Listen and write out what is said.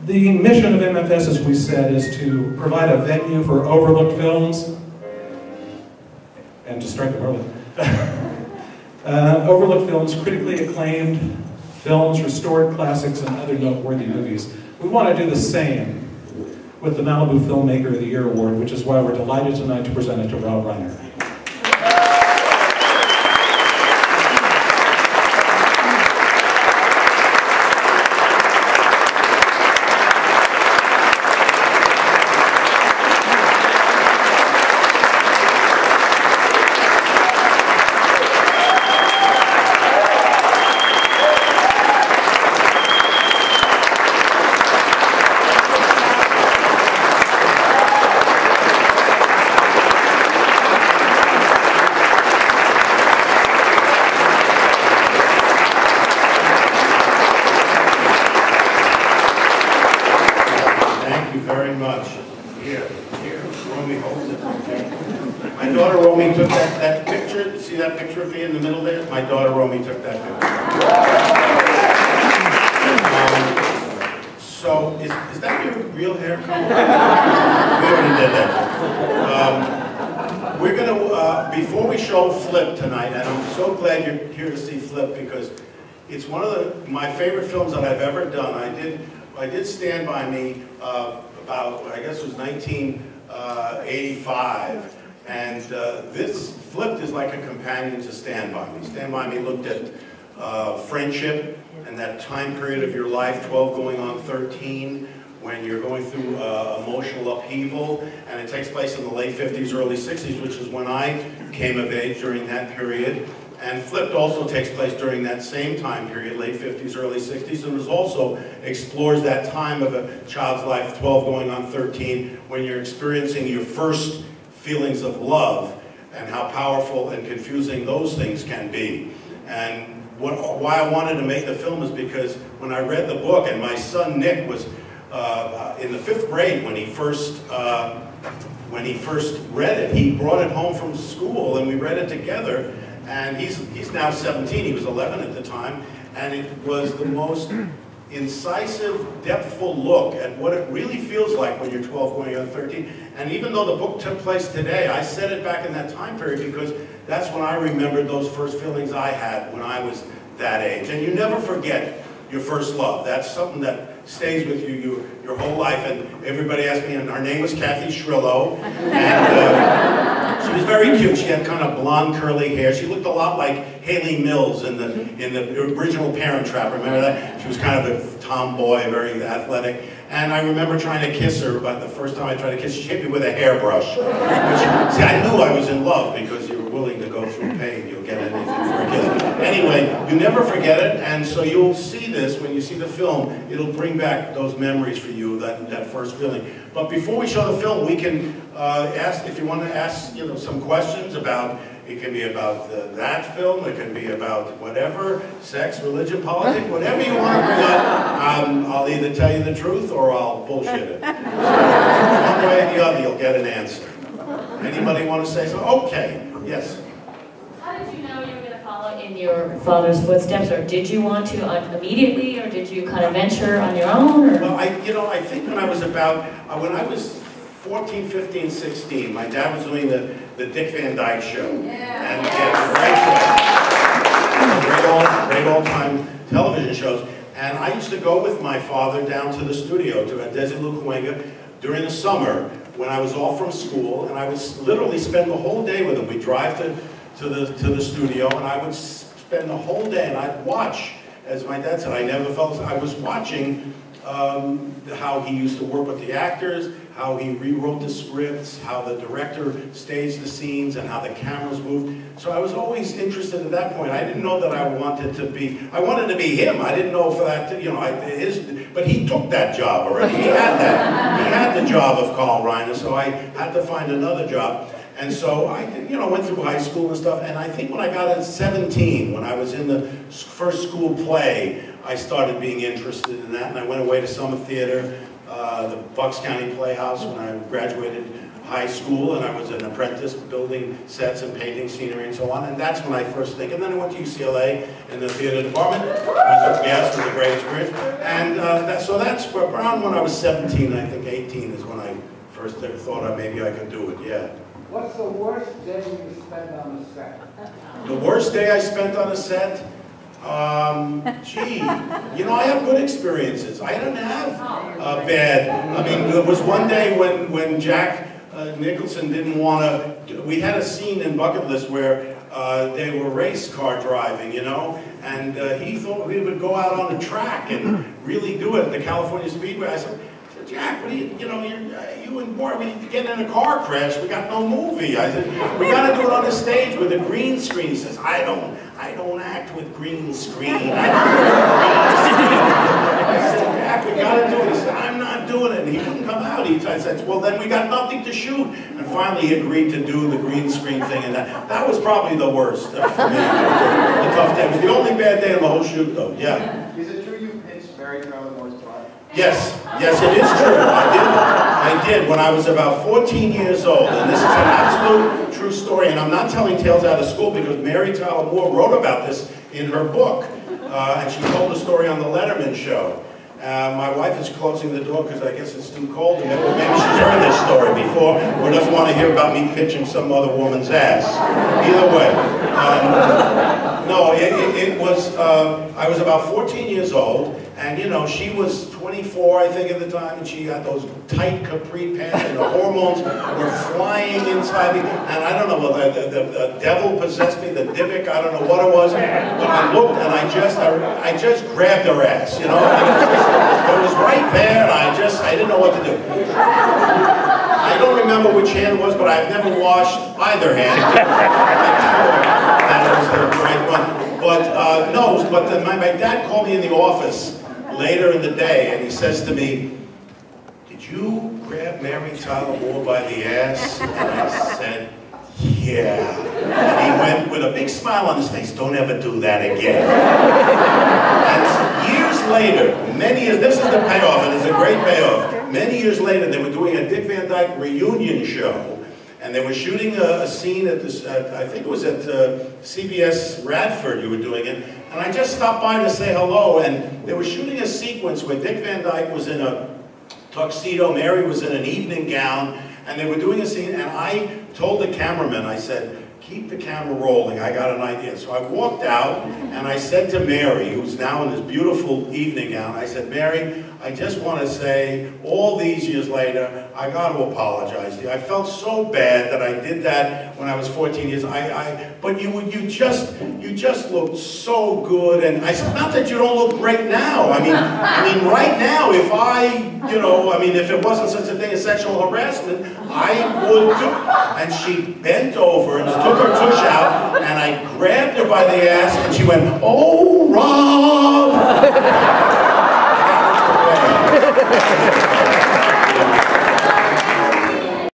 The mission of MFS, as we said, is to provide a venue for overlooked films, and to strike them early. Overlooked films, critically acclaimed films, restored classics, and other noteworthy movies. We want to do the same with the Malibu Filmmaker of the Year Award, which is why we're delighted tonight to present it to Rob Reiner. My daughter Romy took that picture. So, is that your real hair color? We already did that. We're going to, before we show Flip tonight, and I'm so glad you're here to see Flip because it's one of my favorite films that I've ever done. I did Stand By Me about, I guess it was 1985. And this Flipped is like a companion to Stand By Me. Stand By Me looked at friendship and that time period of your life, 12 going on 13, when you're going through emotional upheaval. And it takes place in the late 50s, early 60s, which is when I came of age during that period. And Flipped also takes place during that same time period, late 50s, early 60s, and also explores that time of a child's life, 12 going on 13, when you're experiencing your first feelings of love and how powerful and confusing those things can be. And why I wanted to make the film is because when I read the book, and my son Nick was in the 5th grade when he first read it. He brought it home from school and we read it together. And he's now 17, he was 11 at the time, and it was the most incisive, depthful look at what it really feels like when you're 12 going on 13. And even though the book took place today, I said it back in that time period because that's when I remembered those first feelings I had when I was that age. And you never forget your first love. That's something that stays with you your whole life. And everybody asked me, and her name was Kathy Shrillo, and she was very cute. She had kind of blonde curly hair. She looked a lot like Haley Mills in the original Parent Trap. Remember that? She was kind of a tomboy, very athletic. And I remember trying to kiss her, but the first time I tried to kiss her, she hit me with a hairbrush. See, I knew I was in love because you were willing to go through pain. You'll get anything for a kiss. Anyway, you never forget it, and so you'll see this when you see the film. It'll bring back those memories for you, that first feeling. But before we show the film, we can ask, if you want to ask some questions about, it can be about that film, it can be about whatever, sex, religion, politics, whatever you want to bring up. I'll either tell you the truth or I'll bullshit it. So, one way or the other, you'll get an answer. Anybody want to say something? Okay, yes. How did you know you were going to follow in your father's footsteps, or did you want to immediately, or did you kind of venture on your own? Or? Well, I think when I was 14, 15, 16, my dad was doing the Dick Van Dyke Show. Yeah. And great all-time television shows. And I used to go with my father down to the studio, to Desilu Cahuenga, during the summer when I was off from school, and I would literally spend the whole day with him. We'd drive to the studio, and I would spend the whole day, and I'd watch, as my dad said, I never felt, I was watching how he used to work with the actors, how he rewrote the scripts, how the director staged the scenes, and how the cameras moved. So I was always interested at that point. I didn't know that I wanted to be him. I didn't know for that, but he took that job already. He had that. He had the job of Carl Reiner, so I had to find another job. And so I, went through high school and stuff, and I think when I got at 17, when I was in the first school play, I started being interested in that, and I went away to summer theater, the Bucks County Playhouse when I graduated high school, and I was an apprentice building sets and painting scenery and so on, and that's when I first think. And then I went to UCLA in the theater department. It was a great experience. And so that's around when I was 17, I think 18 is when I first thought maybe I could do it, yeah. What's the worst day you spent on the set? The worst day I spent on a set? Gee, you know, I have good experiences. I didn't have bad. I mean, there was one day when Jack Nicholson didn't want to, we had a scene in Bucket List where they were race car driving, you know, and he thought we would go out on the track and really do it at the California Speedway. I said, Jack, what do you know, you and Bart, we get in a car crash, we got no movie. I said, we got to do it on the stage with a green screen. He says, I don't act with green screen. I said, Jack, we got to do it. He said, I'm not doing it. And he wouldn't come out. I said, well, then we got nothing to shoot. And finally he agreed to do the green screen thing, and that was probably the worst for me. The tough day. It was the only bad day of the whole shoot, though, yeah. Is it true you pinched Mary Tyler Moore's butt? Yes, yes, it is true. I did when I was about 14 years old, and this is an absolute true story, and I'm not telling tales out of school because Mary Tyler Moore wrote about this in her book, and she told the story on the Letterman show. My wife is closing the door because I guess it's too cold, and maybe she's heard this story before, or doesn't want to hear about me pitching some other woman's ass. Either way. No, it was, I was about 14 years old, and you know, she was 24, I think, at the time, and she had those tight capri pants, and the hormones were flying inside me, and I don't know, the devil possessed me, the Dybbuk, I don't know what it was, but I looked, and I just grabbed her ass, you know, it was right there, and I didn't know what to do. I don't remember which hand it was, but I've never washed either hand. That was the right one. But no, but my dad called me in the office later in the day, and he says to me, did you grab Mary Tyler Moore by the ass? And I said, yeah. And he went with a big smile on his face, don't ever do that again. And years later, many years, this is the payoff, and it's a great payoff. Many years later, they were doing a Dick Van Dyke reunion show, and they were shooting a scene at this, I think it was at CBS Radford you were doing it, and I just stopped by to say hello, and they were shooting a sequence where Dick Van Dyke was in a tuxedo, Mary was in an evening gown, and they were doing a scene, and I told the cameraman, I said, keep the camera rolling, I got an idea. So I walked out, and I said to Mary, who's now in this beautiful evening gown, I said, Mary, I just want to say, all these years later, I got to apologize to you. I felt so bad that I did that when I was 14 years. But you just looked so good, and I said, not that you don't look great now. I mean, right now, if if it wasn't such a thing as sexual harassment, I would do. And she bent over and took her tush out, and I grabbed her by the ass, and she went, oh, Rob!